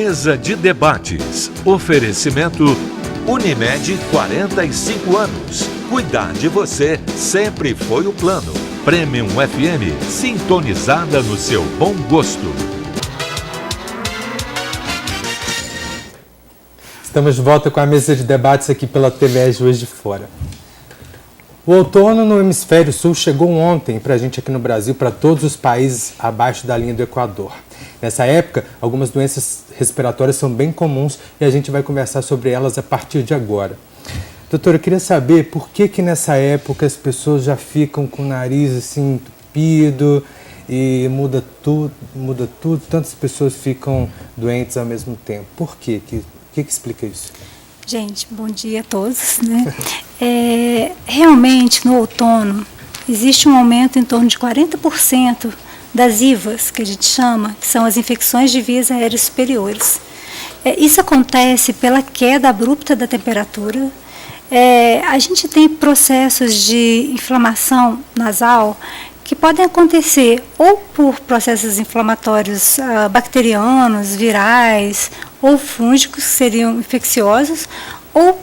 Mesa de debates. Oferecimento Unimed, 45 anos. Cuidar de você sempre foi o plano. Premium FM, sintonizada no seu bom gosto. Estamos de volta com a mesa de debates aqui pela TVE Juiz de Fora. O outono no hemisfério sul chegou ontem para a gente aqui no Brasil, para todos os países abaixo da linha do Equador. Nessa época, algumas doenças respiratórias são bem comuns e a gente vai conversar sobre elas a partir de agora. Doutora, eu queria saber por que nessa época as pessoas já ficam com o nariz assim entupido e muda tudo, tantas pessoas ficam doentes ao mesmo tempo. Por quê? O que explica isso? Gente, bom dia a todos, né? Realmente, no outono, existe um aumento em torno de 40% das IVAs, que a gente chama, que são as infecções de vias aéreas superiores. Isso acontece pela queda abrupta da temperatura. A gente tem processos de inflamação nasal que podem acontecer ou por processos inflamatórios bacterianos, virais ou fúngicos, que seriam infecciosos, ou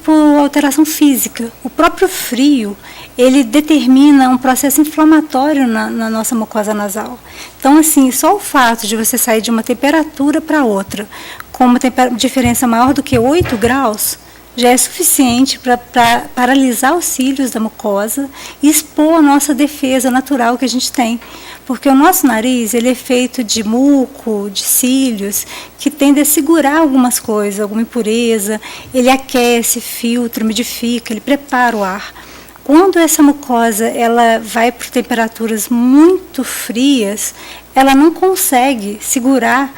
por alteração física. O próprio frio, ele determina um processo inflamatório na nossa mucosa nasal. Então, assim, só o fato de você sair de uma temperatura para outra com uma diferença maior do que 8 graus, já é suficiente para paralisar os cílios da mucosa e expor a nossa defesa natural que a gente tem. Porque o nosso nariz, ele é feito de muco, de cílios, que tende a segurar algumas coisas, alguma impureza, ele aquece, filtra, umidifica, ele prepara o ar. Quando essa mucosa ela vai por temperaturas muito frias, ela não consegue segurar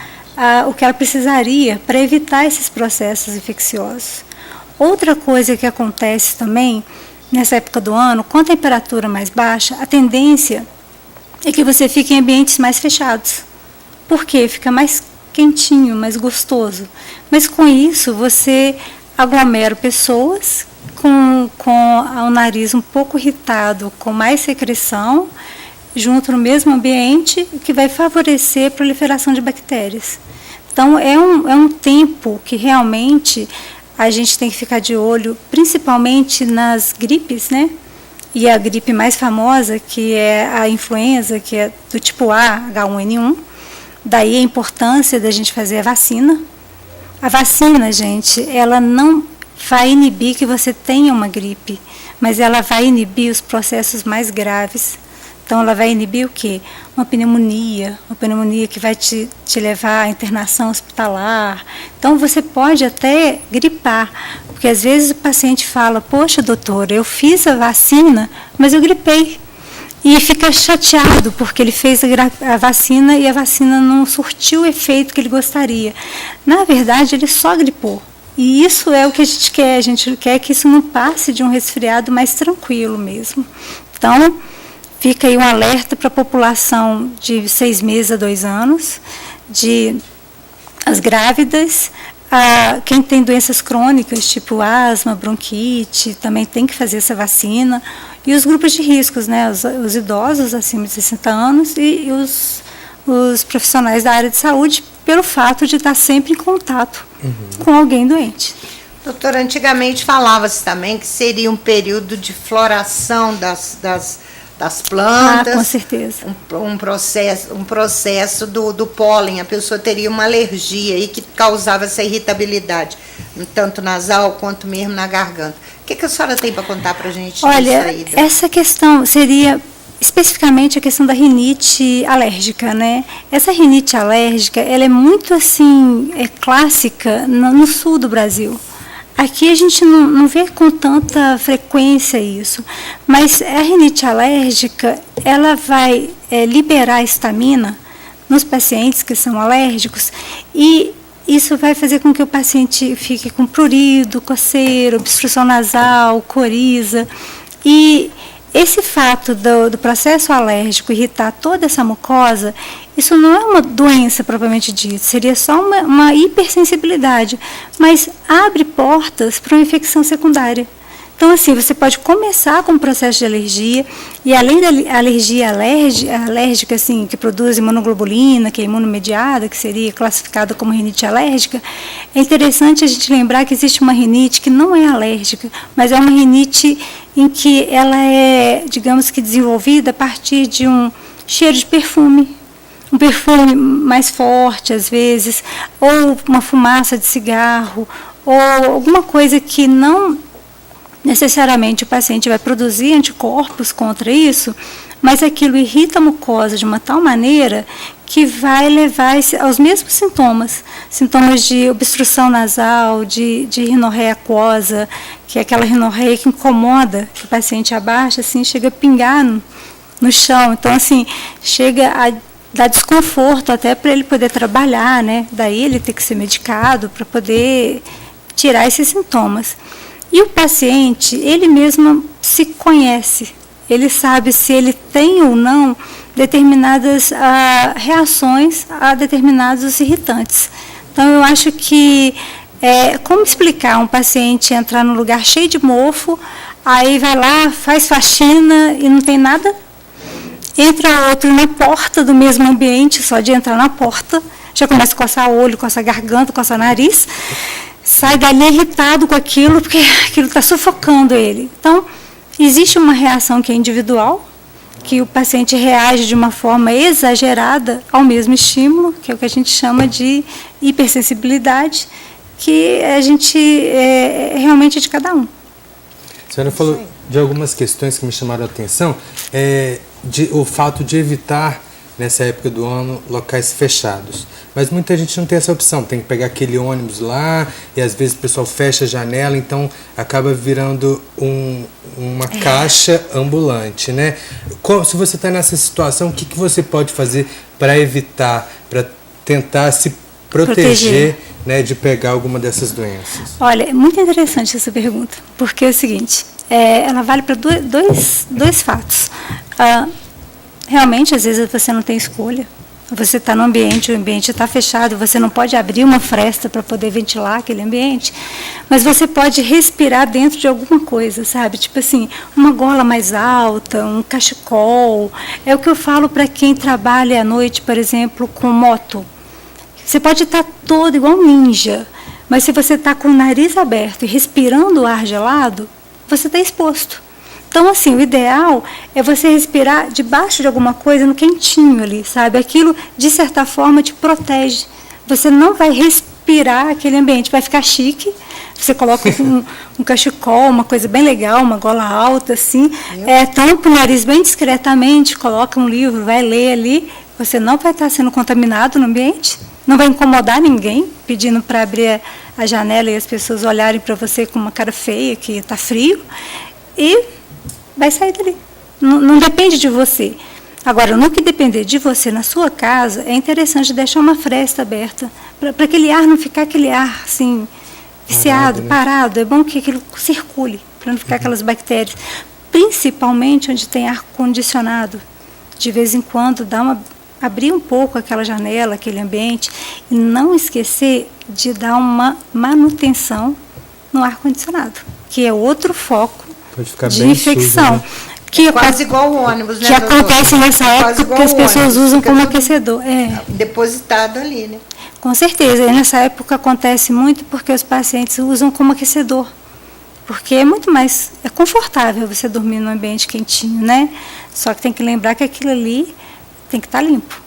o que ela precisaria para evitar esses processos infecciosos. Outra coisa que acontece também, nessa época do ano, com a temperatura mais baixa, a tendência é que você fique em ambientes mais fechados. Por quê? Fica mais quentinho, mais gostoso. Mas com isso, você aglomera pessoas com o nariz um pouco irritado, com mais secreção, junto no mesmo ambiente, o que vai favorecer a proliferação de bactérias. Então, é um tempo que realmente a gente tem que ficar de olho, principalmente nas gripes, né? E a gripe mais famosa, que é a influenza, que é do tipo A, H1N1. Daí a importância da gente fazer a vacina. A vacina, gente, ela não vai inibir que você tenha uma gripe, mas ela vai inibir os processos mais graves. Então, ela vai inibir o quê? Uma pneumonia que vai te levar à internação hospitalar. Então, você pode até gripar, porque às vezes o paciente fala, poxa, doutora, eu fiz a vacina, mas eu gripei. E fica chateado, porque ele fez a vacina e a vacina não surtiu o efeito que ele gostaria. Na verdade, ele só gripou. E isso é o que a gente quer que isso não passe de um resfriado mais tranquilo mesmo. Então, fica aí um alerta para a população de 6 meses a 2 anos, as grávidas, quem tem doenças crônicas, tipo asma, bronquite, também tem que fazer essa vacina, e os grupos de riscos, né, os idosos acima de 60 anos e os profissionais da área de saúde, pelo fato de estar sempre em contato com alguém doente. Doutora, antigamente falava-se também que seria um período de floração das plantas. Com certeza. Um processo do pólen. A pessoa teria uma alergia aí que causava essa irritabilidade, tanto nasal quanto mesmo na garganta. O que a senhora tem para contar para a gente? Olha, essa questão seria especificamente a questão da rinite alérgica, né? Essa rinite alérgica, ela é muito assim, clássica no sul do Brasil. Aqui a gente não vê com tanta frequência isso, mas a rinite alérgica, ela vai liberar histamina nos pacientes que são alérgicos e isso vai fazer com que o paciente fique com prurido, coceira, obstrução nasal, coriza. E esse fato do processo alérgico irritar toda essa mucosa, isso não é uma doença propriamente dita, seria só uma hipersensibilidade, mas abre portas para uma infecção secundária. Então, assim, você pode começar com o processo de alergia, e além da alergia alérgica, assim, que produz imunoglobulina, que é imunomediada, que seria classificada como rinite alérgica, é interessante a gente lembrar que existe uma rinite que não é alérgica, mas é uma rinite em que ela é, digamos que, desenvolvida a partir de um cheiro de perfume, um perfume mais forte, às vezes, ou uma fumaça de cigarro, ou alguma coisa que não necessariamente o paciente vai produzir anticorpos contra isso, mas aquilo irrita a mucosa de uma tal maneira que vai levar aos mesmos sintomas de obstrução nasal, de rinorreia aquosa, que é aquela rinorreia que incomoda, que o paciente abaixa, assim, chega a pingar no chão. Então, assim, chega a dar desconforto até para ele poder trabalhar, né? Daí ele tem que ser medicado para poder tirar esses sintomas. E o paciente, ele mesmo se conhece, ele sabe se ele tem ou não determinadas reações a determinados irritantes. Então, eu acho que, como explicar um paciente entrar num lugar cheio de mofo, aí vai lá, faz faxina e não tem nada, entra outro na porta do mesmo ambiente, só de entrar na porta, já começa a coçar o olho, coçar a garganta, coçar o nariz, sai dali irritado com aquilo, porque aquilo está sufocando ele. Então, existe uma reação que é individual, que o paciente reage de uma forma exagerada ao mesmo estímulo, que é o que a gente chama de hipersensibilidade, que a gente realmente é de cada um. A senhora falou de algumas questões que me chamaram a atenção, o fato de evitar, nessa época do ano, locais fechados. Mas muita gente não tem essa opção, tem que pegar aquele ônibus lá, e às vezes o pessoal fecha a janela, então acaba virando uma caixa ambulante, né? Se você está nessa situação, o que você pode fazer para evitar, para tentar se proteger, né, de pegar alguma dessas doenças? Olha, é muito interessante essa pergunta, porque é o seguinte, ela vale para dois fatos. Realmente, às vezes, você não tem escolha. Você está no ambiente, o ambiente está fechado, você não pode abrir uma fresta para poder ventilar aquele ambiente, mas você pode respirar dentro de alguma coisa, sabe? Tipo assim, uma gola mais alta, um cachecol. É o que eu falo para quem trabalha à noite, por exemplo, com moto. Você pode estar todo igual um ninja, mas se você está com o nariz aberto e respirando o ar gelado, você está exposto. Então, assim, o ideal é você respirar debaixo de alguma coisa, no quentinho ali, sabe? Aquilo, de certa forma, te protege. Você não vai respirar aquele ambiente, vai ficar chique. Você coloca um cachecol, uma coisa bem legal, uma gola alta, assim. Tampa o nariz bem discretamente, coloca um livro, vai ler ali. Você não vai estar sendo contaminado no ambiente, não vai incomodar ninguém, pedindo para abrir a janela e as pessoas olharem para você com uma cara feia, que está frio. E vai sair dali. Não depende de você. Agora, no que depender de você na sua casa, é interessante deixar uma fresta aberta, para aquele ar não ficar aquele ar assim, viciado, parado. É bom que aquilo circule, para não ficar aquelas bactérias. Principalmente onde tem ar condicionado. De vez em quando, abrir um pouco aquela janela, aquele ambiente, e não esquecer de dar uma manutenção no ar condicionado, que é outro foco de infecção. Sujo, né? Que quase igual o ônibus, né, que acontece nessa época que as pessoas usam como aquecedor. Depositado ali, né? Com certeza. E nessa época acontece muito porque os pacientes usam como aquecedor. Porque é muito mais confortável você dormir num ambiente quentinho, né? Só que tem que lembrar que aquilo ali tem que estar limpo.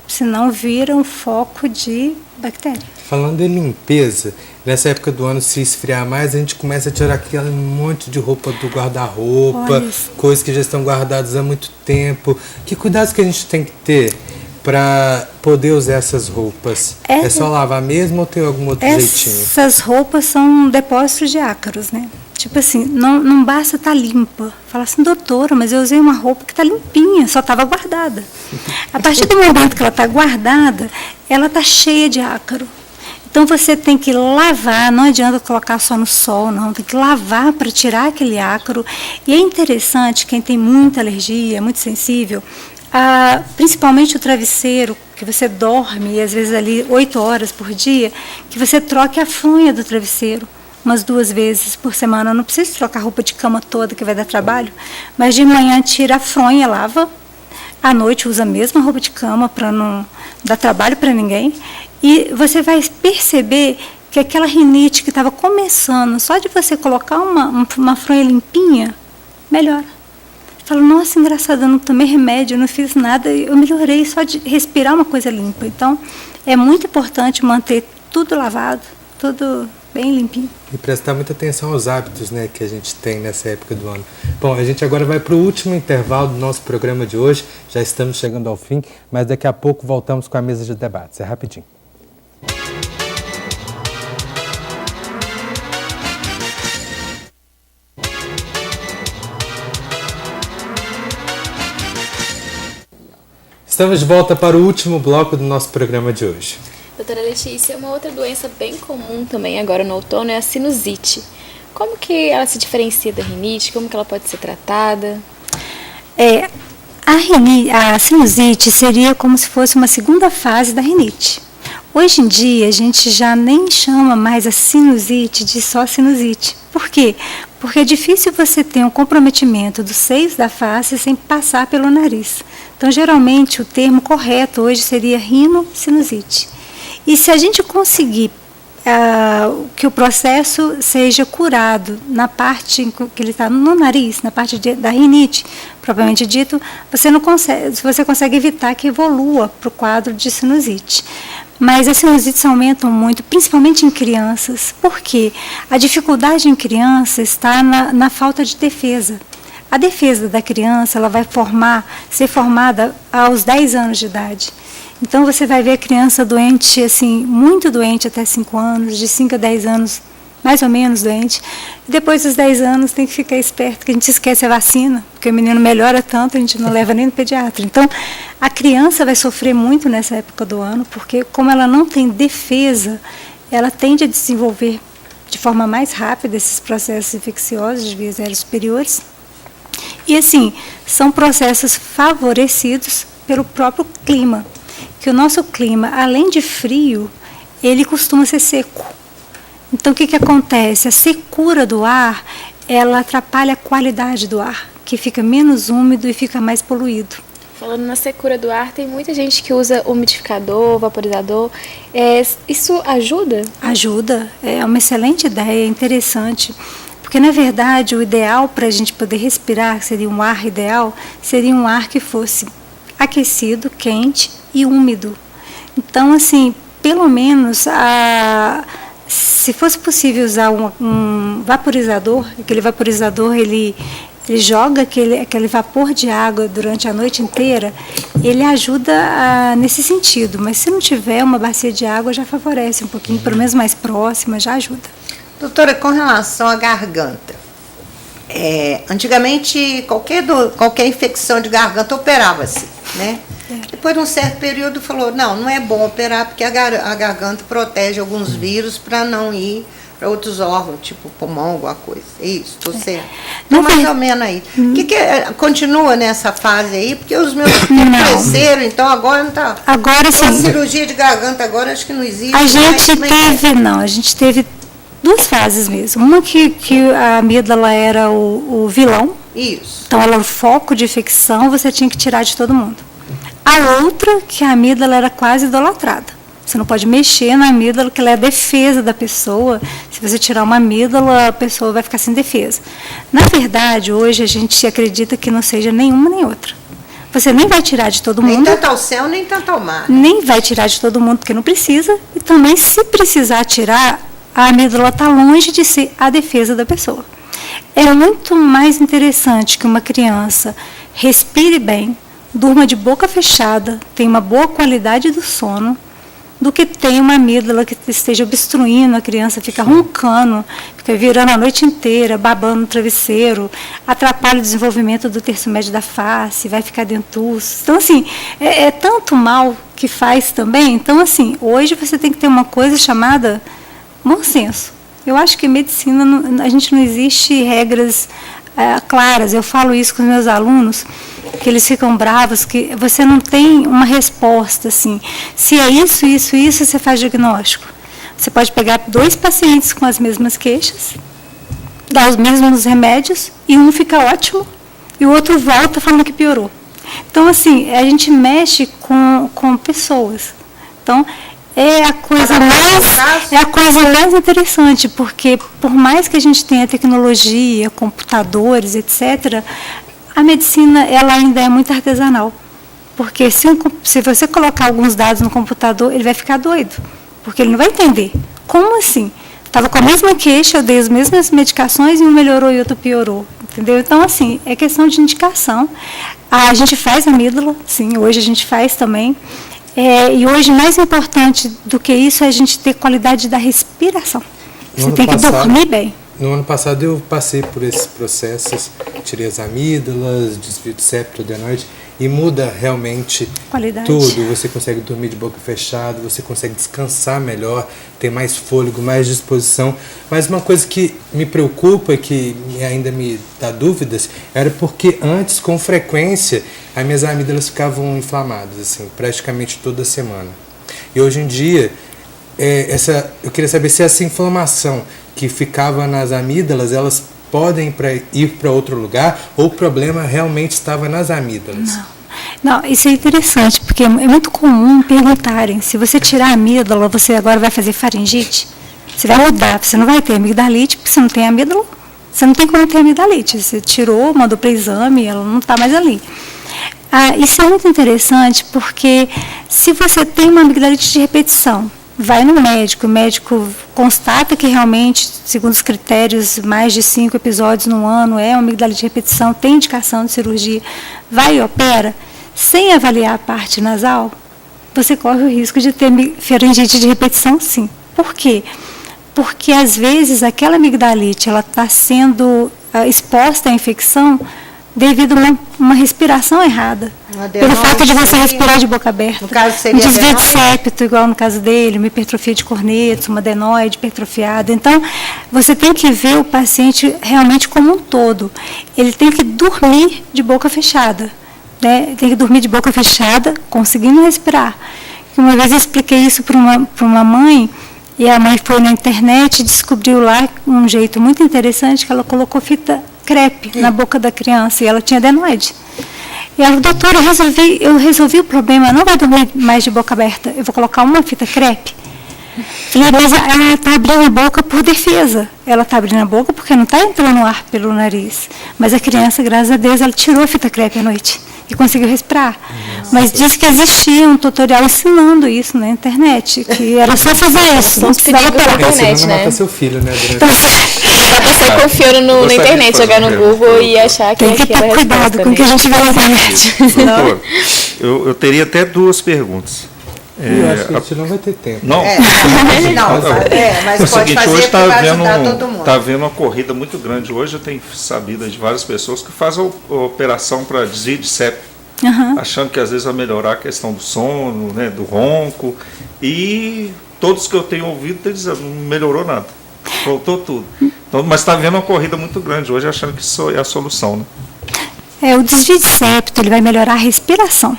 Senão vira um foco de bactéria. Falando em limpeza, nessa época do ano, se esfriar mais, a gente começa a tirar aquele monte de roupa do guarda-roupa, coisas que já estão guardadas há muito tempo. Que cuidados que a gente tem que ter para poder usar essas roupas? É só lavar mesmo ou tem algum outro jeitinho? Essas roupas são depósitos de ácaros, né? Tipo assim, não basta estar limpa. Fala assim, doutora, mas eu usei uma roupa que está limpinha, só estava guardada. A partir do momento que ela está guardada, ela está cheia de ácaro. Então você tem que lavar, não adianta colocar só no sol, não, tem que lavar para tirar aquele ácaro. E é interessante, quem tem muita alergia, muito sensível, principalmente o travesseiro, que você dorme, às vezes ali 8 horas por dia, que você troque a fronha do travesseiro. umas 2 vezes por semana. Eu não preciso trocar a roupa de cama toda, que vai dar trabalho, mas de manhã tira a fronha, lava, à noite usa a mesma roupa de cama para não dar trabalho para ninguém, e você vai perceber que aquela rinite que estava começando, só de você colocar uma fronha limpinha, melhora. Falo, nossa, engraçado, eu não tomei remédio, eu não fiz nada, eu melhorei só de respirar uma coisa limpa. Então, é muito importante manter tudo lavado, tudo bem limpinho. E prestar muita atenção aos hábitos, né, que a gente tem nessa época do ano. Bom, a gente agora vai para o último intervalo do nosso programa de hoje. Já estamos chegando ao fim, mas daqui a pouco voltamos com a mesa de debates. É rapidinho. Estamos de volta para o último bloco do nosso programa de hoje. Doutora Letícia, uma outra doença bem comum também agora no outono é a sinusite. Como que ela se diferencia da rinite? Como que ela pode ser tratada? A sinusite seria como se fosse uma segunda fase da rinite. Hoje em dia, a gente já nem chama mais a sinusite de só sinusite. Por quê? Porque é difícil você ter um comprometimento dos seios da face sem passar pelo nariz. Então, geralmente, o termo correto hoje seria rinocinusite. E se a gente conseguir que o processo seja curado na parte que ele está no nariz, na parte da rinite, propriamente dito, você consegue evitar que evolua para o quadro de sinusite. Mas as sinusites aumentam muito, principalmente em crianças. Por quê? A dificuldade em criança está na falta de defesa. A defesa da criança ela vai ser formada aos 10 anos de idade. Então, você vai ver a criança doente, assim, muito doente até 5 anos, de 5 a 10 anos, mais ou menos doente. E depois dos 10 anos, tem que ficar esperto, que a gente esquece a vacina, porque o menino melhora tanto, a gente não leva nem no pediatra. Então, a criança vai sofrer muito nessa época do ano, porque como ela não tem defesa, ela tende a desenvolver de forma mais rápida esses processos infecciosos de vias aéreas superiores. E, assim, são processos favorecidos pelo próprio clima. Que o nosso clima, além de frio, ele costuma ser seco. Então, o que acontece? A secura do ar, ela atrapalha a qualidade do ar, que fica menos úmido e fica mais poluído. Falando na secura do ar, tem muita gente que usa umidificador, vaporizador. Isso ajuda? Ajuda, é uma excelente ideia, é interessante. Porque, na verdade, o ideal para a gente poder respirar, seria um ar ideal, seria um ar que fosse aquecido, quente e úmido. Então, assim, pelo menos, se fosse possível usar um vaporizador, aquele vaporizador, ele joga aquele vapor de água durante a noite inteira, ele ajuda nesse sentido. Mas se não tiver uma bacia de água, já favorece um pouquinho, pelo menos mais próxima, já ajuda. Doutora, com relação à garganta, antigamente qualquer infecção de garganta operava-se, né? Depois de um certo período falou, não é bom operar porque a garganta protege alguns vírus para não ir para outros órgãos, tipo pulmão, alguma coisa. É isso, estou certo? Então, mais ou menos aí. Continua nessa fase aí? Porque os meus cresceram, então agora não está... Agora sim. A cirurgia de garganta agora acho que não existe. A gente teve 2 fases mesmo. Uma que a amígdala era o vilão. Isso. Então, ela era o foco de infecção, você tinha que tirar de todo mundo. A outra, que a amígdala era quase idolatrada. Você não pode mexer na amígdala, que ela é a defesa da pessoa. Se você tirar uma amígdala, a pessoa vai ficar sem defesa. Na verdade, hoje a gente acredita que não seja nenhuma nem outra. Você nem vai tirar de todo mundo. Nem tanto ao céu, nem tanto ao mar. Nem vai tirar de todo mundo, porque não precisa. E também, se precisar tirar, a amígdala está longe de ser a defesa da pessoa. É muito mais interessante que uma criança respire bem, durma de boca fechada, tenha uma boa qualidade do sono, do que ter uma amígdala que esteja obstruindo, a criança fica roncando, fica virando a noite inteira, babando no travesseiro, atrapalha o desenvolvimento do terço médio da face, vai ficar dentuço. Então, assim, é tanto mal que faz também. Então, assim, hoje você tem que ter uma coisa chamada bom senso. Eu acho que em medicina a gente não existe regras claras. Eu falo isso com os meus alunos, que eles ficam bravos, que você não tem uma resposta assim. Se é isso, você faz diagnóstico. Você pode pegar 2 pacientes com as mesmas queixas, dar os mesmos remédios, e um fica ótimo, e o outro volta falando que piorou. Então, assim, a gente mexe com pessoas. Então, é a coisa mais interessante, porque por mais que a gente tenha tecnologia, computadores, etc., a medicina ela ainda é muito artesanal. Porque se você colocar alguns dados no computador, ele vai ficar doido, porque ele não vai entender. Como assim? Estava com a mesma queixa, eu dei as mesmas medicações e um melhorou e outro piorou. Entendeu? Então, assim, é questão de indicação. A gente faz amígdala, sim, hoje a gente faz também. E hoje, mais importante do que isso, é a gente ter qualidade da respiração. Você tem que dormir bem. No ano passado eu passei por esses processos, tirei as amígdalas, desvio de septo, adenoide, e muda realmente qualidade. Tudo. Você consegue dormir de boca fechada, você consegue descansar melhor, ter mais fôlego, mais disposição. Mas uma coisa que me preocupa e que ainda me dá dúvidas, era porque antes, com frequência, as minhas amígdalas ficavam inflamadas, assim, praticamente toda semana. E hoje em dia, eu queria saber se essa inflamação que ficava nas amígdalas, elas podem ir para outro lugar, ou o problema realmente estava nas amígdalas? Não, isso é interessante, porque é muito comum perguntarem, se você tirar a amígdala, você agora vai fazer faringite? Você vai mudar, você não vai ter amigdalite, porque você não tem amígdala, você não tem como ter amigdalite. Você tirou, mandou para exame, ela não está mais ali. Isso é muito interessante, porque se você tem uma amigdalite de repetição, vai no médico, o médico constata que realmente, segundo os critérios, mais de 5 episódios no ano é uma amigdalite de repetição, tem indicação de cirurgia, vai e opera, sem avaliar a parte nasal, você corre o risco de ter faringite de repetição, sim. Por quê? Porque, às vezes, aquela amigdalite está sendo exposta à infecção devido a uma respiração errada. Pelo fato de você respirar de boca aberta. No caso seria um desvio de septo, igual no caso dele, uma hipertrofia de cornetos, uma adenoide hipertrofiada. Então, você tem que ver o paciente realmente como um todo. Ele tem que dormir de boca fechada. Né? Tem que dormir de boca fechada, conseguindo respirar. Uma vez eu expliquei isso para uma mãe, e a mãe foi na internet e descobriu lá um jeito muito interessante, que ela colocou fita crepe na boca da criança, e ela tinha adenoide. E ela, doutora, eu resolvi o problema, não vai dormir mais de boca aberta, eu vou colocar uma fita crepe. Falei, mas ela está abrindo a boca por defesa. Ela está abrindo a boca porque não está entrando ar pelo nariz. Mas a criança, graças a Deus, ela tirou a fita crepe à noite e conseguiu respirar. Mas disse que existia um tutorial ensinando isso na internet, que era só fazer isso. Não precisava pela internet, né? Mata seu filho, né? A pessoa confiando na internet, jogar no Google e achar que tem que ter cuidado com o que a gente vê na internet. Doutor, eu teria até 2 perguntas. Eu acho que a gente não vai ter tempo. Não? Mas é o pode seguinte, fazer hoje porque vai ajudar todo mundo. está havendo uma corrida muito grande. Hoje eu tenho sabido de várias pessoas que fazem a operação para desvio de septo, achando que às vezes vai melhorar a questão do sono, né, do ronco. E todos que eu tenho ouvido estão dizendo, não melhorou nada. Voltou tudo. Então, mas está havendo uma corrida muito grande hoje, achando que isso é a solução. Né? O desvio de septo ele vai melhorar a respiração.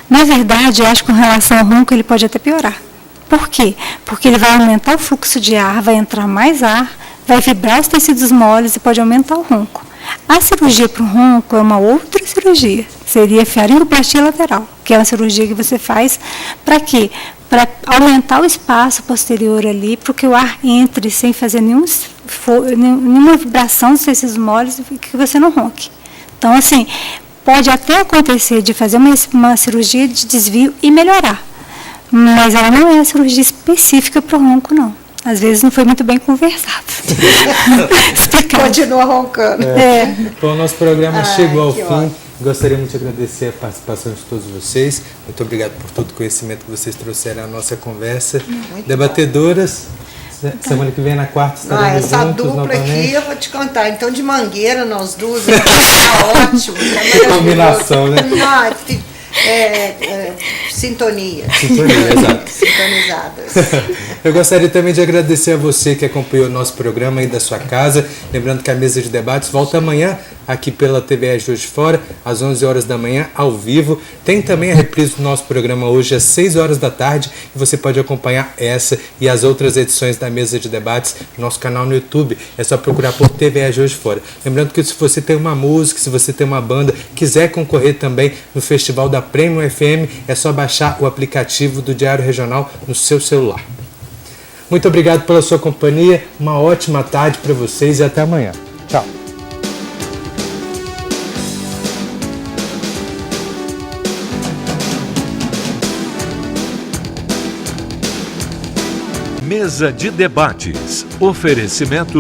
Na verdade, eu acho que com relação ao ronco, ele pode até piorar. Por quê? Porque ele vai aumentar o fluxo de ar, vai entrar mais ar, vai vibrar os tecidos moles e pode aumentar o ronco. A cirurgia para o ronco é uma outra cirurgia. Seria faringoplastia lateral, que é uma cirurgia que você faz para quê? Para aumentar o espaço posterior ali, para que o ar entre sem fazer nenhuma vibração dos tecidos moles e que você não ronque. Então, assim, pode até acontecer de fazer uma cirurgia de desvio e melhorar, mas ela não é a cirurgia específica para o ronco, não. Às vezes não foi muito bem conversado. Continua roncando. Bom, o nosso programa chegou ao fim. Ótimo. Gostaríamos de agradecer a participação de todos vocês. Muito obrigado por todo o conhecimento que vocês trouxeram à nossa conversa. Muito Debatedoras. Semana que vem, na quarta, estaremos essa juntos dupla novamente. Aqui, eu vou te contar. Então, de Mangueira, nós duas, tá ótimo. Tá combinação, né? Sintonia. Sintonia, exato. Sintonizadas. Eu gostaria também de agradecer a você que acompanhou o nosso programa aí da sua casa. Lembrando que a mesa de debates volta amanhã aqui pela TV Juiz de Fora, às 11 horas da manhã, ao vivo. Tem também a reprise do nosso programa hoje às 6 horas da tarde e você pode acompanhar essa e as outras edições da Mesa de Debates no nosso canal no YouTube. É só procurar por TV Juiz de Fora. Lembrando que se você tem uma música, se você tem uma banda, quiser concorrer também no Festival da Premium FM, é só baixar o aplicativo do Diário Regional no seu celular. Muito obrigado pela sua companhia, uma ótima tarde para vocês e até amanhã. Tchau. Mesa de Debates. Oferecimento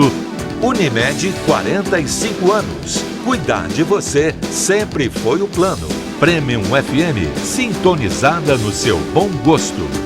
Unimed 45 anos. Cuidar de você sempre foi o plano. Premium FM, sintonizada no seu bom gosto.